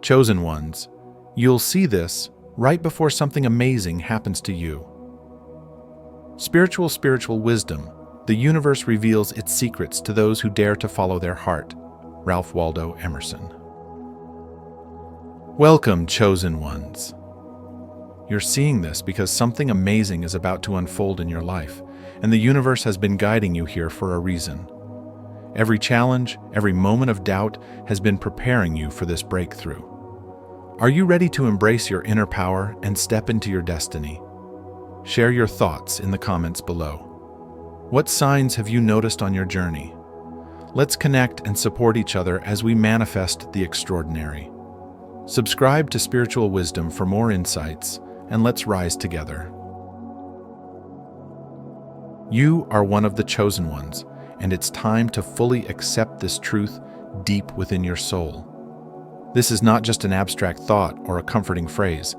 Chosen ones, you'll see this right before something amazing happens to you. Spiritual wisdom. The universe reveals its secrets to those who dare to follow their heart. Ralph Waldo Emerson. Welcome, chosen ones. You're seeing this because something amazing is about to unfold in your life, and the universe has been guiding you here for a reason. Every challenge, every moment of doubt has been preparing you for this breakthrough. Are you ready to embrace your inner power and step into your destiny? Share your thoughts in the comments below. What signs have you noticed on your journey? Let's connect and support each other as we manifest the extraordinary. Subscribe to Spiritual Wisdom for more insights, and let's rise together. You are one of the chosen ones, and it's time to fully accept this truth deep within your soul. This is not just an abstract thought or a comforting phrase.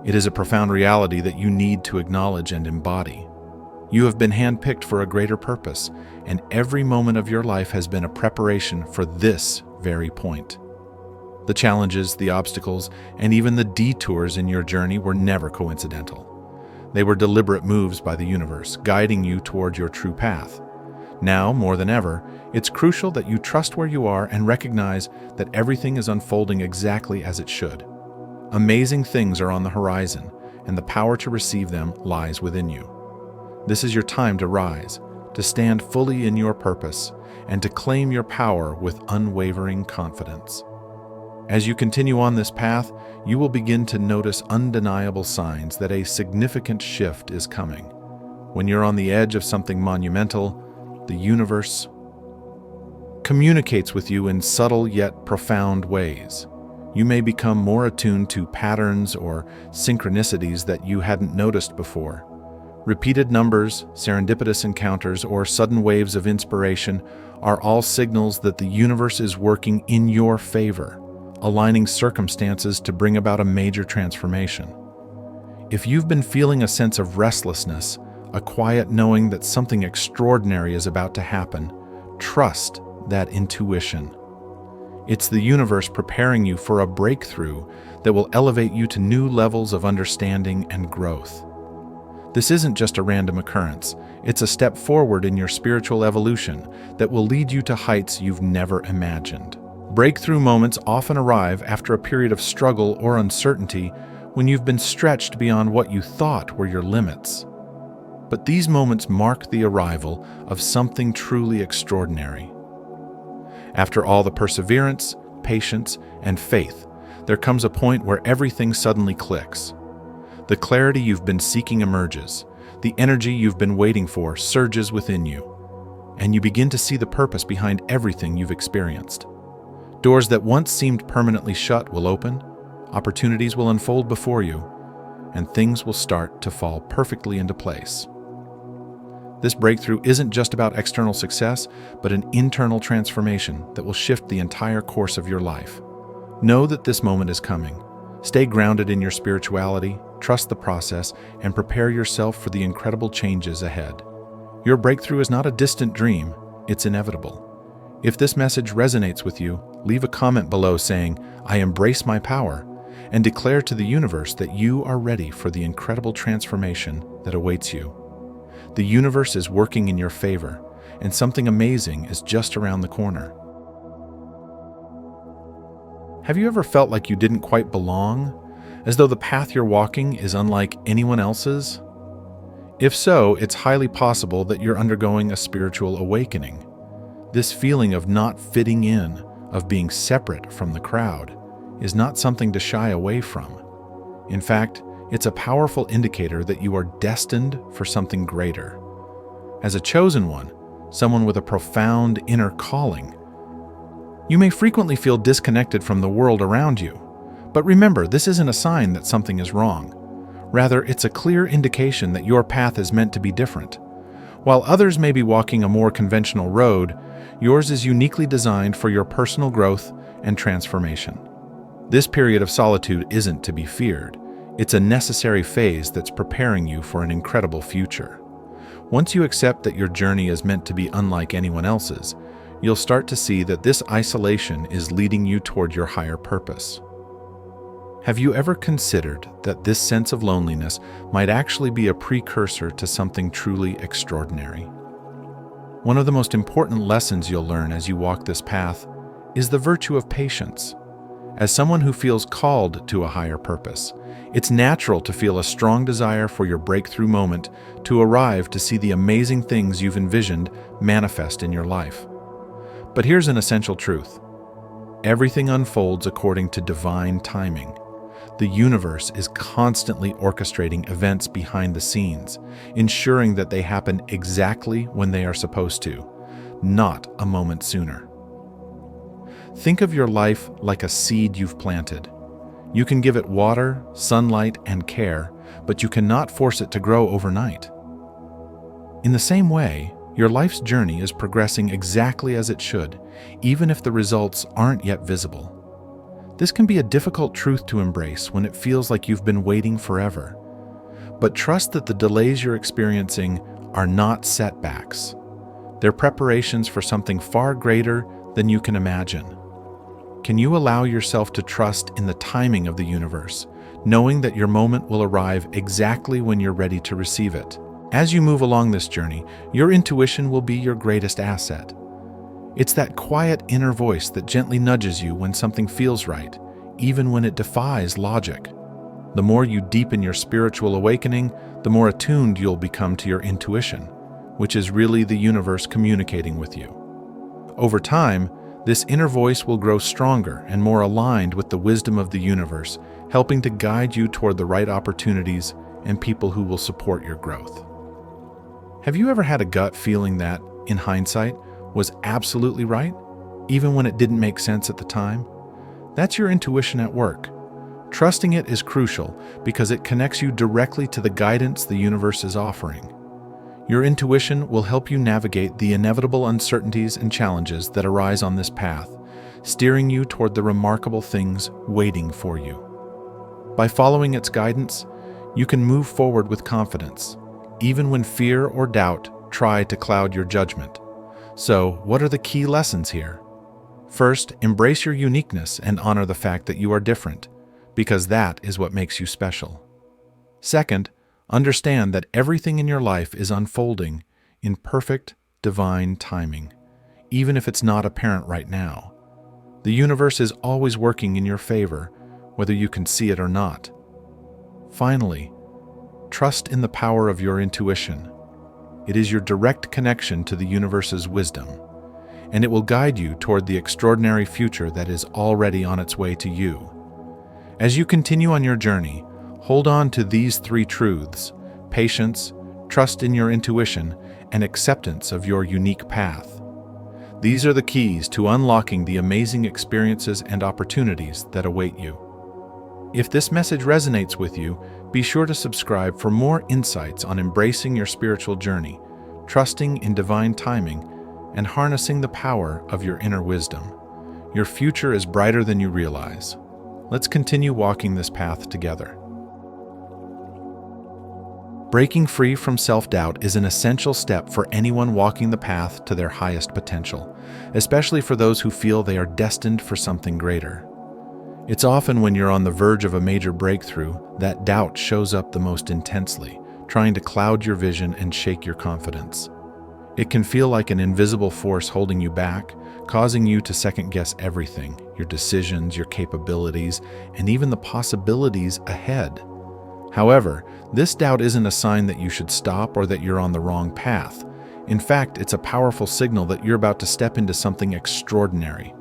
It is a profound reality that you need to acknowledge and embody. You have been handpicked for a greater purpose, and every moment of your life has been a preparation for this very point. The challenges, the obstacles, and even the detours in your journey were never coincidental. They were deliberate moves by the universe, guiding you toward your true path. Now, more than ever, it's crucial that you trust where you are and recognize that everything is unfolding exactly as it should. Amazing things are on the horizon, and the power to receive them lies within you. This is your time to rise, to stand fully in your purpose, and to claim your power with unwavering confidence. As you continue on this path, you will begin to notice undeniable signs that a significant shift is coming. When you're on the edge of something monumental, the universe communicates with you in subtle yet profound ways. You may become more attuned to patterns or synchronicities that you hadn't noticed before. Repeated numbers, serendipitous encounters, or sudden waves of inspiration are all signals that the universe is working in your favor, aligning circumstances to bring about a major transformation. If you've been feeling a sense of restlessness, a quiet knowing that something extraordinary is about to happen, trust that intuition. It's the universe preparing you for a breakthrough that will elevate you to new levels of understanding and growth. This isn't just a random occurrence. It's a step forward in your spiritual evolution that will lead you to heights you've never imagined. Breakthrough moments often arrive after a period of struggle or uncertainty when you've been stretched beyond what you thought were your limits. But these moments mark the arrival of something truly extraordinary. After all the perseverance, patience, and faith, there comes a point where everything suddenly clicks. The clarity you've been seeking emerges. The energy you've been waiting for surges within you, and you begin to see the purpose behind everything you've experienced. Doors that once seemed permanently shut will open, opportunities will unfold before you, and things will start to fall perfectly into place. This breakthrough isn't just about external success, but an internal transformation that will shift the entire course of your life. Know that this moment is coming. Stay grounded in your spirituality, trust the process, and prepare yourself for the incredible changes ahead. Your breakthrough is not a distant dream, it's inevitable. If this message resonates with you, leave a comment below saying, "I embrace my power," and declare to the universe that you are ready for the incredible transformation that awaits you. The universe is working in your favor, and something amazing is just around the corner. Have you ever felt like you didn't quite belong, as though the path you're walking is unlike anyone else's? If so, it's highly possible that you're undergoing a spiritual awakening. This feeling of not fitting in, of being separate from the crowd, is not something to shy away from. In fact, it's a powerful indicator that you are destined for something greater. As a chosen one, someone with a profound inner calling, you may frequently feel disconnected from the world around you. But remember, this isn't a sign that something is wrong. Rather, it's a clear indication that your path is meant to be different. While others may be walking a more conventional road, yours is uniquely designed for your personal growth and transformation. This period of solitude isn't to be feared. It's a necessary phase that's preparing you for an incredible future. Once you accept that your journey is meant to be unlike anyone else's, you'll start to see that this isolation is leading you toward your higher purpose. Have you ever considered that this sense of loneliness might actually be a precursor to something truly extraordinary? One of the most important lessons you'll learn as you walk this path is the virtue of patience. As someone who feels called to a higher purpose, it's natural to feel a strong desire for your breakthrough moment to arrive to see the amazing things you've envisioned manifest in your life. But here's an essential truth. Everything unfolds according to divine timing. The universe is constantly orchestrating events behind the scenes, ensuring that they happen exactly when they are supposed to, not a moment sooner. Think of your life like a seed you've planted. You can give it water, sunlight, and care, but you cannot force it to grow overnight. In the same way, your life's journey is progressing exactly as it should, even if the results aren't yet visible. This can be a difficult truth to embrace when it feels like you've been waiting forever. But trust that the delays you're experiencing are not setbacks. They're preparations for something far greater than you can imagine. Can you allow yourself to trust in the timing of the universe, knowing that your moment will arrive exactly when you're ready to receive it? As you move along this journey, your intuition will be your greatest asset. It's that quiet inner voice that gently nudges you when something feels right, even when it defies logic. The more you deepen your spiritual awakening, the more attuned you'll become to your intuition, which is really the universe communicating with you. Over time, this inner voice will grow stronger and more aligned with the wisdom of the universe, helping to guide you toward the right opportunities and people who will support your growth. Have you ever had a gut feeling that, in hindsight, was absolutely right, even when it didn't make sense at the time? That's your intuition at work. Trusting it is crucial because it connects you directly to the guidance the universe is offering. Your intuition will help you navigate the inevitable uncertainties and challenges that arise on this path, steering you toward the remarkable things waiting for you. By following its guidance, you can move forward with confidence, even when fear or doubt try to cloud your judgment. So, what are the key lessons here? First, embrace your uniqueness and honor the fact that you are different, because that is what makes you special. Second, understand that everything in your life is unfolding in perfect, divine timing, even if it's not apparent right now. The universe is always working in your favor, whether you can see it or not. Finally, trust in the power of your intuition. It is your direct connection to the universe's wisdom, and it will guide you toward the extraordinary future that is already on its way to you. As you continue on your journey, hold on to these three truths: patience, trust in your intuition, and acceptance of your unique path. These are the keys to unlocking the amazing experiences and opportunities that await you. If this message resonates with you, be sure to subscribe for more insights on embracing your spiritual journey, trusting in divine timing, and harnessing the power of your inner wisdom. Your future is brighter than you realize. Let's continue walking this path together. Breaking free from self-doubt is an essential step for anyone walking the path to their highest potential, especially for those who feel they are destined for something greater. It's often when you're on the verge of a major breakthrough that doubt shows up the most intensely, trying to cloud your vision and shake your confidence. It can feel like an invisible force holding you back, causing you to second-guess everything: your decisions, your capabilities, and even the possibilities ahead. However, this doubt isn't a sign that you should stop or that you're on the wrong path. In fact, it's a powerful signal that you're about to step into something extraordinary.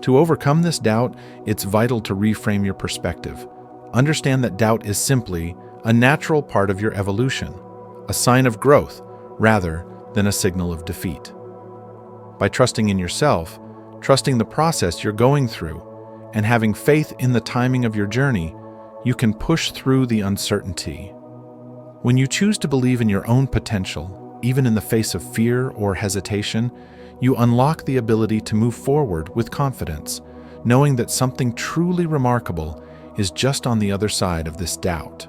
To overcome this doubt, it's vital to reframe your perspective. Understand that doubt is simply a natural part of your evolution, a sign of growth rather than a signal of defeat. By trusting in yourself, trusting the process you're going through, and having faith in the timing of your journey, you can push through the uncertainty. When you choose to believe in your own potential, even in the face of fear or hesitation, you unlock the ability to move forward with confidence, knowing that something truly remarkable is just on the other side of this doubt.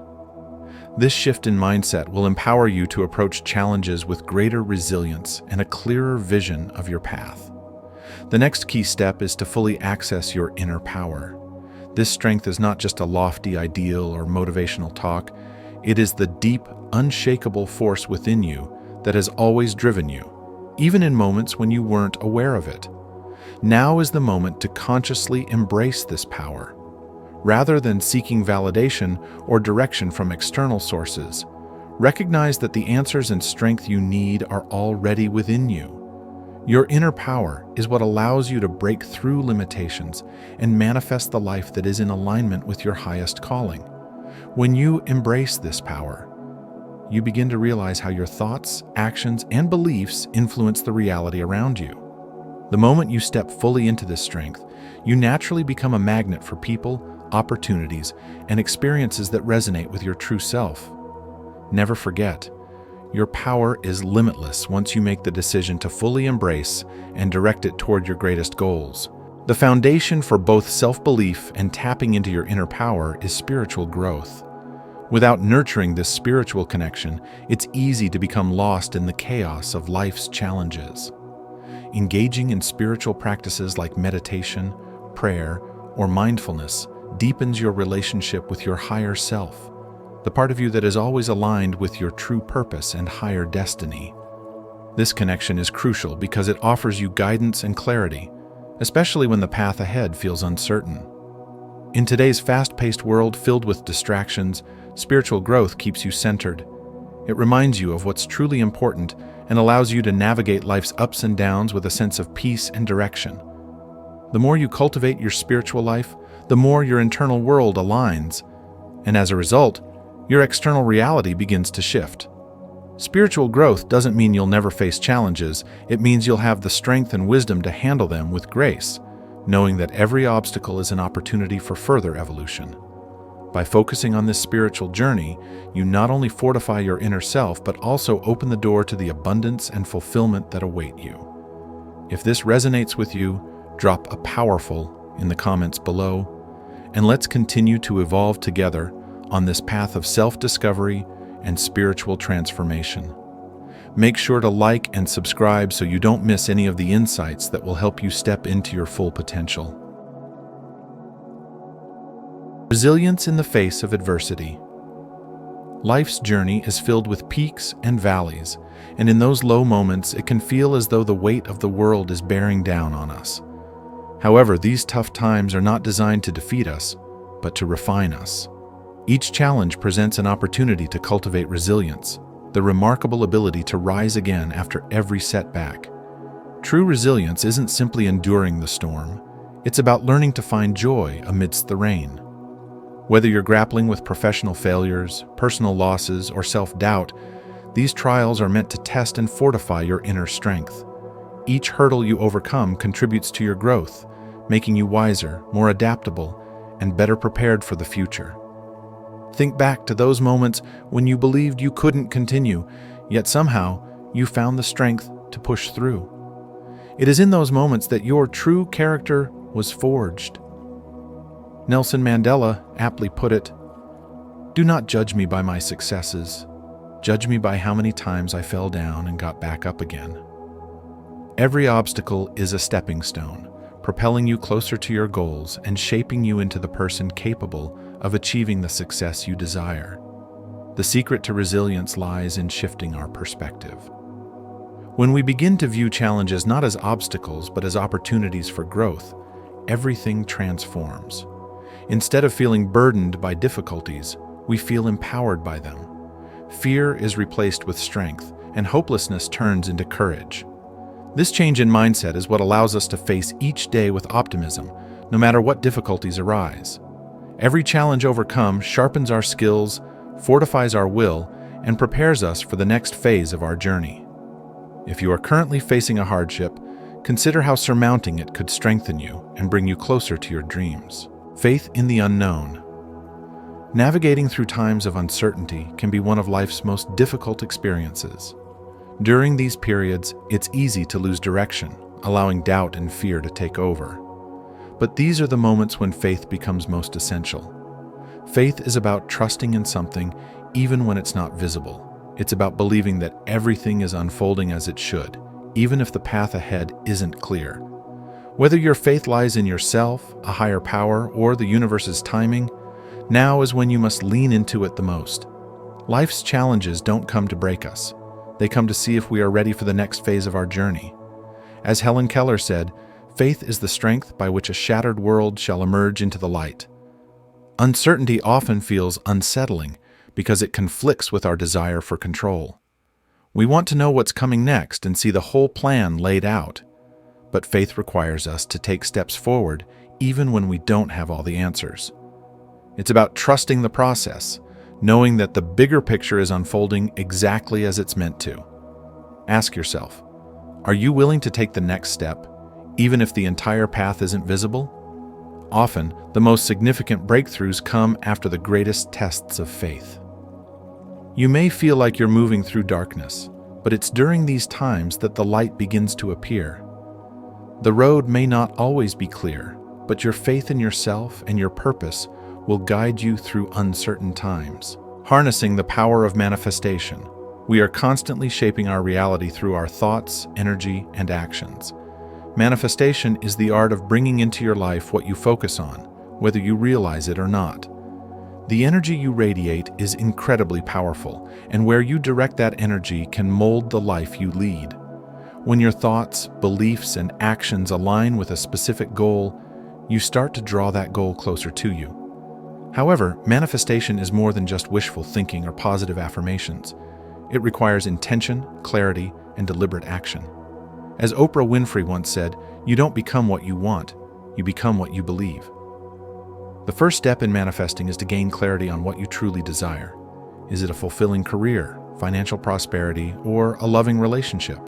This shift in mindset will empower you to approach challenges with greater resilience and a clearer vision of your path. The next key step is to fully access your inner power. This strength is not just a lofty ideal or motivational talk. It is the deep, unshakable force within you that has always driven you, even in moments when you weren't aware of it. Now is the moment to consciously embrace this power. Rather than seeking validation or direction from external sources, recognize that the answers and strength you need are already within you. Your inner power is what allows you to break through limitations and manifest the life that is in alignment with your highest calling. When you embrace this power, you begin to realize how your thoughts, actions, and beliefs influence the reality around you. The moment you step fully into this strength, you naturally become a magnet for people, opportunities, and experiences that resonate with your true self. Never forget, your power is limitless once you make the decision to fully embrace and direct it toward your greatest goals. The foundation for both self-belief and tapping into your inner power is spiritual growth. Without nurturing this spiritual connection, it's easy to become lost in the chaos of life's challenges. Engaging in spiritual practices like meditation, prayer, or mindfulness deepens your relationship with your higher self, the part of you that is always aligned with your true purpose and higher destiny. This connection is crucial because it offers you guidance and clarity, especially when the path ahead feels uncertain. In today's fast-paced world filled with distractions, spiritual growth keeps you centered. It reminds you of what's truly important and allows you to navigate life's ups and downs with a sense of peace and direction. The more you cultivate your spiritual life, the more your internal world aligns, and as a result, your external reality begins to shift. Spiritual growth doesn't mean you'll never face challenges. It means you'll have the strength and wisdom to handle them with grace, knowing that every obstacle is an opportunity for further evolution. By focusing on this spiritual journey, you not only fortify your inner self, but also open the door to the abundance and fulfillment that await you. If this resonates with you, drop a powerful in the comments below, and let's continue to evolve together on this path of self-discovery and spiritual transformation. Make sure to like and subscribe so you don't miss any of the insights that will help you step into your full potential. Resilience in the face of adversity. Life's journey is filled with peaks and valleys, and in those low moments it can feel as though the weight of the world is bearing down on us. However, these tough times are not designed to defeat us, but to refine us. Each challenge presents an opportunity to cultivate resilience, the remarkable ability to rise again after every setback. True resilience isn't simply enduring the storm. It's about learning to find joy amidst the rain. Whether you're grappling with professional failures, personal losses, or self-doubt, these trials are meant to test and fortify your inner strength. Each hurdle you overcome contributes to your growth, making you wiser, more adaptable, and better prepared for the future. Think back to those moments when you believed you couldn't continue, yet somehow you found the strength to push through. It is in those moments that your true character was forged. Nelson Mandela aptly put it, "Do not judge me by my successes. Judge me by how many times I fell down and got back up again." Every obstacle is a stepping stone, propelling you closer to your goals and shaping you into the person capable of achieving the success you desire. The secret to resilience lies in shifting our perspective. When we begin to view challenges not as obstacles but as opportunities for growth, everything transforms. Instead of feeling burdened by difficulties, we feel empowered by them. Fear is replaced with strength, and hopelessness turns into courage. This change in mindset is what allows us to face each day with optimism, no matter what difficulties arise. Every challenge overcome sharpens our skills, fortifies our will, and prepares us for the next phase of our journey. If you are currently facing a hardship, consider how surmounting it could strengthen you and bring you closer to your dreams. Faith in the unknown. Navigating through times of uncertainty can be one of life's most difficult experiences. During these periods, it's easy to lose direction, allowing doubt and fear to take over. But these are the moments when faith becomes most essential. Faith is about trusting in something even when it's not visible. It's about believing that everything is unfolding as it should, even if the path ahead isn't clear. Whether your faith lies in yourself, a higher power, or the universe's timing, now is when you must lean into it the most. Life's challenges don't come to break us. They come to see if we are ready for the next phase of our journey. As Helen Keller said, faith is the strength by which a shattered world shall emerge into the light. Uncertainty often feels unsettling because it conflicts with our desire for control. We want to know what's coming next and see the whole plan laid out. But faith requires us to take steps forward even when we don't have all the answers. It's about trusting the process, knowing that the bigger picture is unfolding exactly as it's meant to. Ask yourself, are you willing to take the next step, even if the entire path isn't visible? Often, the most significant breakthroughs come after the greatest tests of faith. You may feel like you're moving through darkness, but it's during these times that the light begins to appear. The road may not always be clear, but your faith in yourself and your purpose will guide you through uncertain times. Harnessing the power of manifestation, we are constantly shaping our reality through our thoughts, energy, and actions. Manifestation is the art of bringing into your life what you focus on, whether you realize it or not. The energy you radiate is incredibly powerful, and where you direct that energy can mold the life you lead. When your thoughts, beliefs, and actions align with a specific goal, you start to draw that goal closer to you. However, manifestation is more than just wishful thinking or positive affirmations. It requires intention, clarity, and deliberate action. As Oprah Winfrey once said, you don't become what you want, you become what you believe. The first step in manifesting is to gain clarity on what you truly desire. Is it a fulfilling career, financial prosperity, or a loving relationship?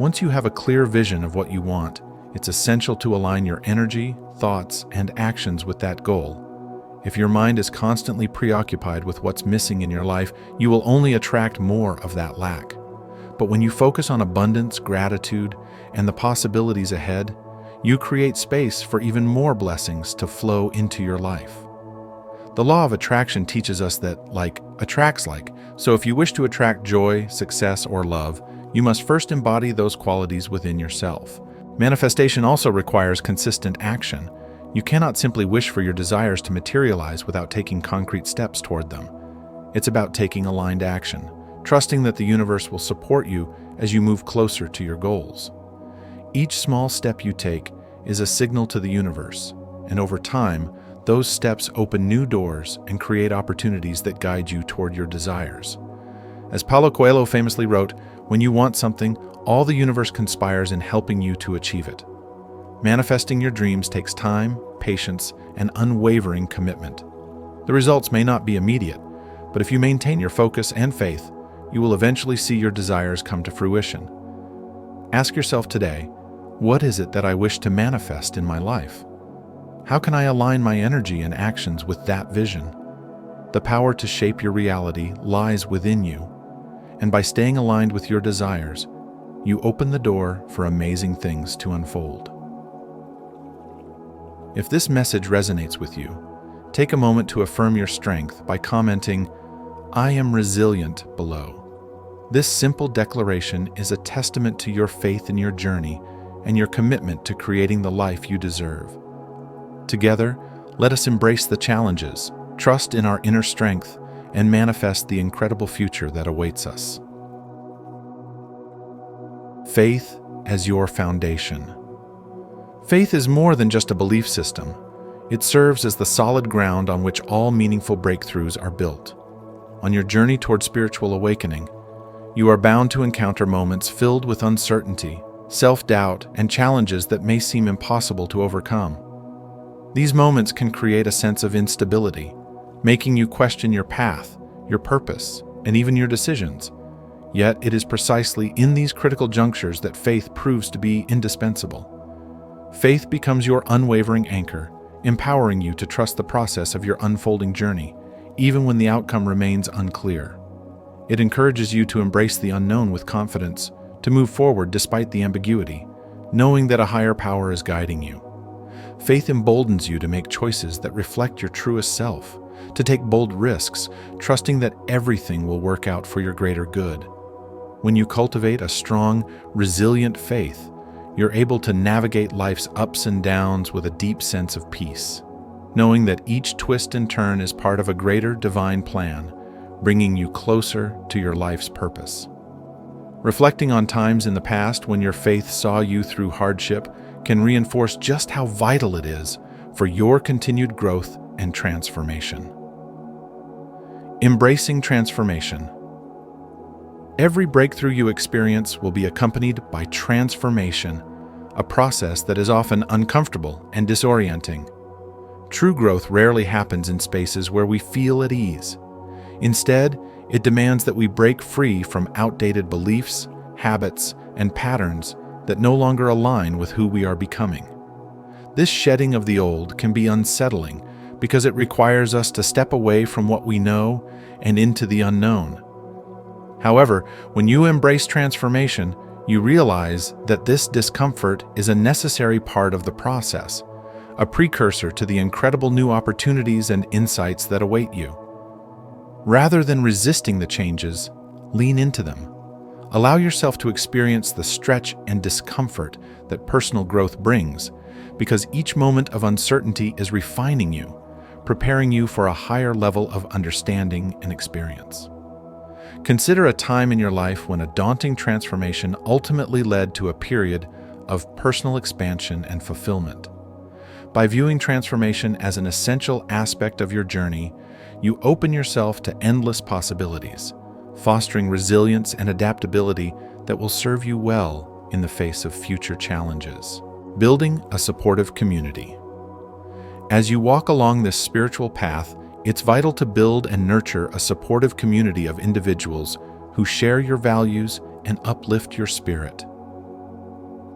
Once you have a clear vision of what you want, it's essential to align your energy, thoughts, and actions with that goal. If your mind is constantly preoccupied with what's missing in your life, you will only attract more of that lack. But when you focus on abundance, gratitude, and the possibilities ahead, you create space for even more blessings to flow into your life. The law of attraction teaches us that like attracts like, so if you wish to attract joy, success, or love, you must first embody those qualities within yourself. Manifestation also requires consistent action. You cannot simply wish for your desires to materialize without taking concrete steps toward them. It's about taking aligned action, trusting that the universe will support you as you move closer to your goals. Each small step you take is a signal to the universe, and over time, those steps open new doors and create opportunities that guide you toward your desires. As Paulo Coelho famously wrote, when you want something, all the universe conspires in helping you to achieve it. Manifesting your dreams takes time, patience, and unwavering commitment. The results may not be immediate, but if you maintain your focus and faith, you will eventually see your desires come to fruition. Ask yourself today, what is it that I wish to manifest in my life? How can I align my energy and actions with that vision? The power to shape your reality lies within you, and by staying aligned with your desires, you open the door for amazing things to unfold. If this message resonates with you, take a moment to affirm your strength by commenting, "I am resilient," below. This simple declaration is a testament to your faith in your journey and your commitment to creating the life you deserve. Together, let us embrace the challenges, trust in our inner strength, and manifest the incredible future that awaits us. Faith as your foundation. Faith is more than just a belief system. It serves as the solid ground on which all meaningful breakthroughs are built. On your journey toward spiritual awakening, you are bound to encounter moments filled with uncertainty, self-doubt, and challenges that may seem impossible to overcome. These moments can create a sense of instability, making you question your path, your purpose, and even your decisions. Yet it is precisely in these critical junctures that faith proves to be indispensable. Faith becomes your unwavering anchor, empowering you to trust the process of your unfolding journey, even when the outcome remains unclear. It encourages you to embrace the unknown with confidence, to move forward despite the ambiguity, knowing that a higher power is guiding you. Faith emboldens you to make choices that reflect your truest self, to take bold risks, trusting that everything will work out for your greater good. When you cultivate a strong, resilient faith, You're able to navigate life's ups and downs with a deep sense of peace, knowing that each twist and turn is part of a greater divine plan, bringing you closer to your life's purpose. Reflecting on times in the past when your faith saw you through hardship can reinforce just how vital it is for your continued growth and transformation. Embracing transformation. Every breakthrough you experience will be accompanied by transformation, a process that is often uncomfortable and disorienting. True growth rarely happens in spaces where we feel at ease. Instead, it demands that we break free from outdated beliefs, habits, and patterns that no longer align with who we are becoming. This shedding of the old can be unsettling because it requires us to step away from what we know and into the unknown. However, when you embrace transformation, you realize that this discomfort is a necessary part of the process, a precursor to the incredible new opportunities and insights that await you. Rather than resisting the changes, lean into them. Allow yourself to experience the stretch and discomfort that personal growth brings, because each moment of uncertainty is refining you, preparing you for a higher level of understanding and experience. Consider a time in your life when a daunting transformation ultimately led to a period of personal expansion and fulfillment. By viewing transformation as an essential aspect of your journey, you open yourself to endless possibilities, fostering resilience and adaptability that will serve you well in the face of future challenges. Building a supportive community. As you walk along this spiritual path, it's vital to build and nurture a supportive community of individuals who share your values and uplift your spirit.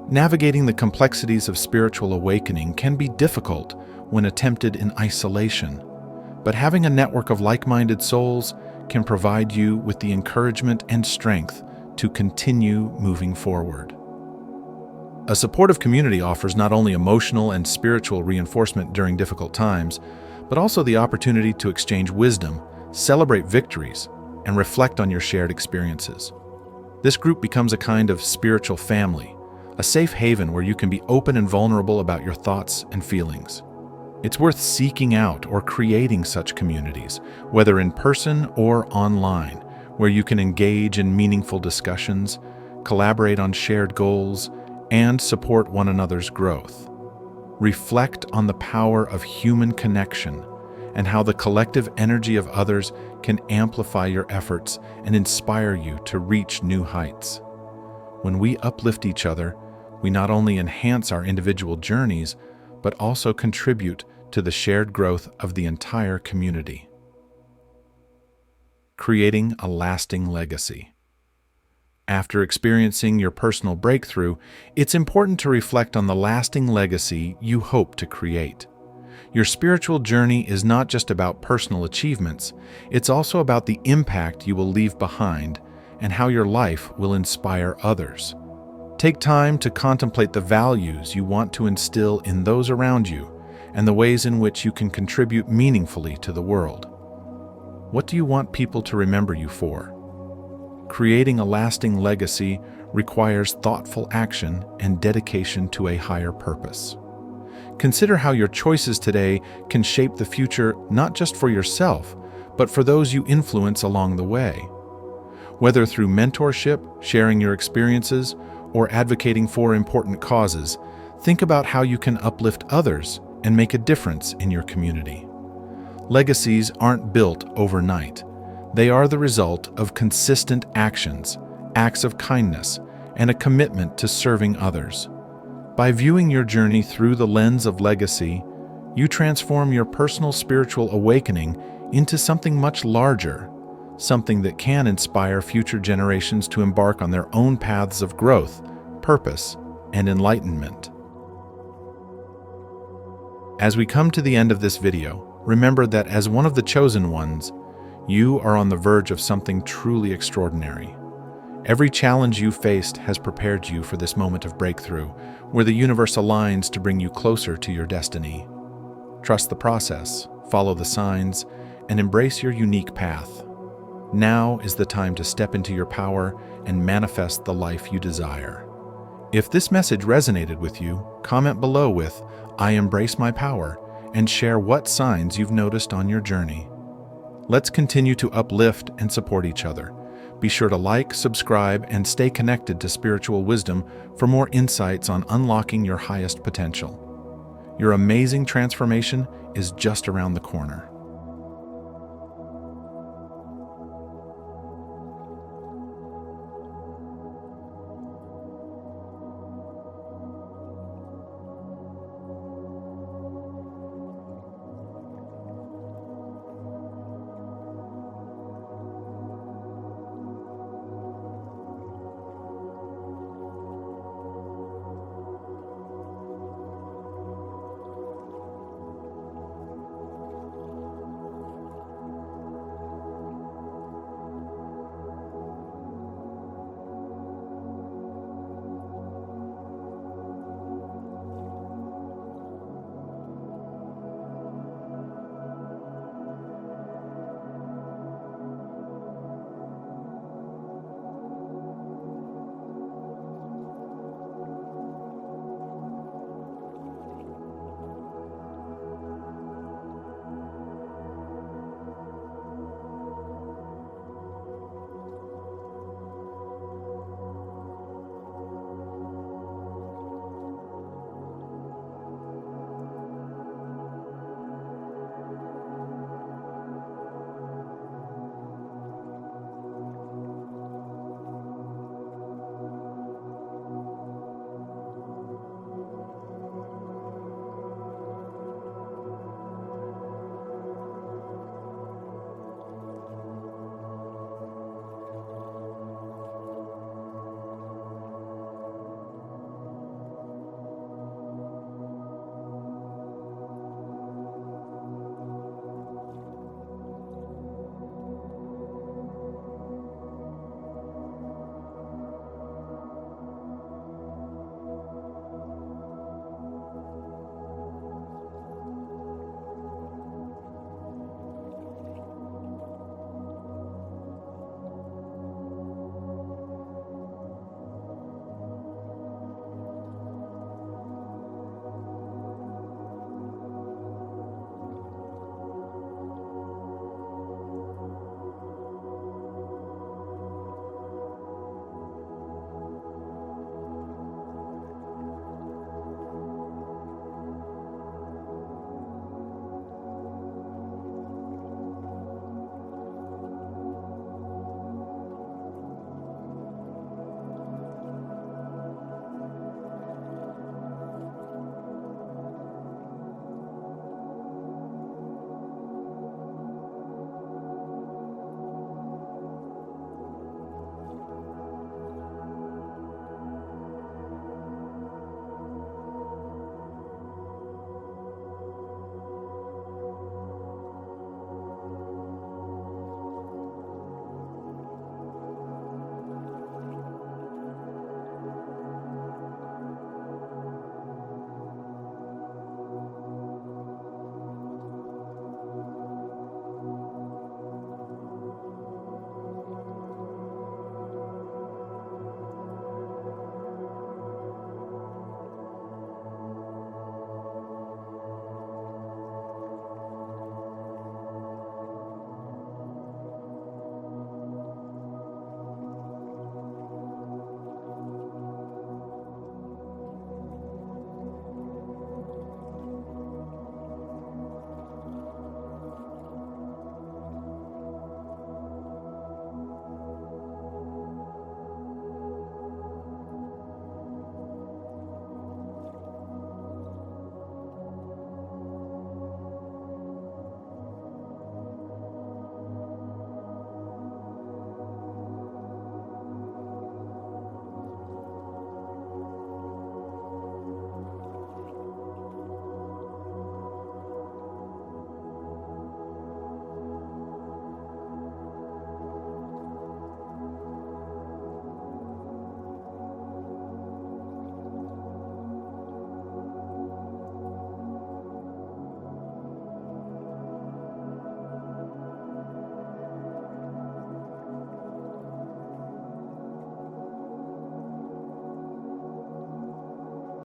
Navigating the complexities of spiritual awakening can be difficult when attempted in isolation, but having a network of like-minded souls can provide you with the encouragement and strength to continue moving forward. A supportive community offers not only emotional and spiritual reinforcement during difficult times, but also the opportunity to exchange wisdom, celebrate victories, and reflect on your shared experiences. This group becomes a kind of spiritual family, a safe haven where you can be open and vulnerable about your thoughts and feelings. It's worth seeking out or creating such communities, whether in person or online, where you can engage in meaningful discussions, collaborate on shared goals, and support one another's growth. Reflect on the power of human connection and how the collective energy of others can amplify your efforts and inspire you to reach new heights. When we uplift each other, we not only enhance our individual journeys, but also contribute to the shared growth of the entire community. Creating a lasting legacy. After experiencing your personal breakthrough, it's important to reflect on the lasting legacy you hope to create. Your spiritual journey is not just about personal achievements, it's also about the impact you will leave behind and how your life will inspire others. Take time to contemplate the values you want to instill in those around you and the ways in which you can contribute meaningfully to the world. What do you want people to remember you for? Creating a lasting legacy requires thoughtful action and dedication to a higher purpose. Consider how your choices today can shape the future not just for yourself, but for those you influence along the way. Whether through mentorship, sharing your experiences, or advocating for important causes, think about how you can uplift others and make a difference in your community. Legacies aren't built overnight. They are the result of consistent actions, acts of kindness, and a commitment to serving others. By viewing your journey through the lens of legacy, you transform your personal spiritual awakening into something much larger, something that can inspire future generations to embark on their own paths of growth, purpose, and enlightenment. As we come to the end of this video, remember that as one of the chosen ones, you are on the verge of something truly extraordinary. Every challenge you faced has prepared you for this moment of breakthrough, where the universe aligns to bring you closer to your destiny. Trust the process, follow the signs, and embrace your unique path. Now is the time to step into your power and manifest the life you desire. If this message resonated with you, comment below with "I embrace my power" and share what signs you've noticed on your journey. Let's continue to uplift and support each other. Be sure to like, subscribe, and stay connected to spiritual wisdom for more insights on unlocking your highest potential. Your amazing transformation is just around the corner.